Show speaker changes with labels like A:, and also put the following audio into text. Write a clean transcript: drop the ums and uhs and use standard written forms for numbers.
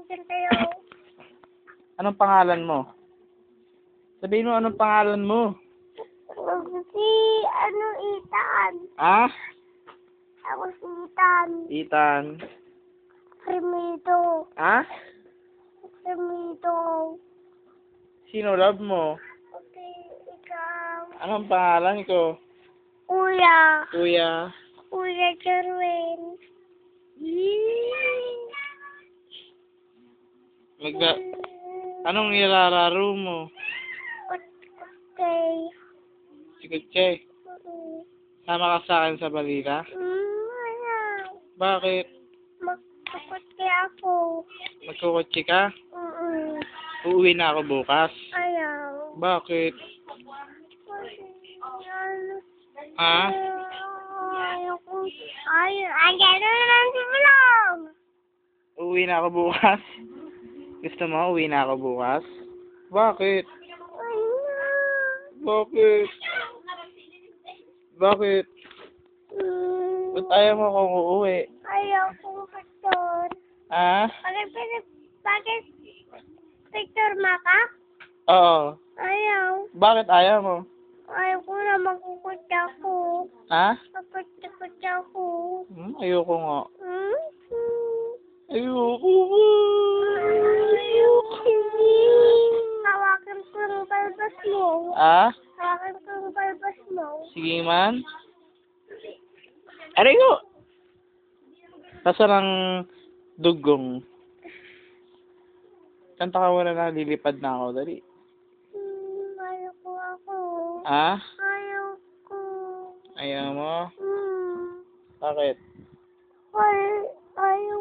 A: Diyan tayo.
B: Anong pangalan mo? Sabihin mo anong pangalan mo.
A: Si, Ethan.
B: Ah?
A: Ako si Ethan.
B: Ethan.
A: Primito.
B: Ah?
A: Primito.
B: Sino love mo?
A: Okay, ikaw.
B: Anong pangalan ko?
A: Kuya.
B: Kuya.
A: Kuya Jerwin.
B: Anong ilalaro mo?
A: Okay.
B: Si Kutse. Sama ka sa akin sa balita?
A: Ayaw.
B: Bakit?
A: Magkakutsi ako.
B: Magkukutsi ka? Uuwi na ako bukas.
A: Ayaw.
B: Bakit?
A: Ah?
B: Ah?
A: Ayaw ko. Ayaw. Andiyan na naman si Bulong.
B: Uuwi na ako bukas? Gusto mo uuwi na ako bukas? Bakit? Bakit? Bakit? Ba't ayaw mo akong uuwi?
A: Ayaw kong picture.
B: Ah?
A: Bakit picture maka?
B: Oo.
A: Ayaw.
B: Bakit ayaw mo?
A: Ayaw ko na magkukutsi ako.
B: Ha?
A: Magkukutsi ako.
B: Ayoko nga.
A: Hmm?
B: Ayoko nga.
A: Hawakan ko yung balbas mo.
B: Ah?
A: Hawakan ko yung balbas mo.
B: Sige man. Aray ko! Nasaan ang dugong? Kanta ka muna na, lilipad na ako. Dali.
A: Ayaw ko ako.
B: Ah?
A: Ayaw ko.
B: Ayaw mo? Bakit?
A: Ayaw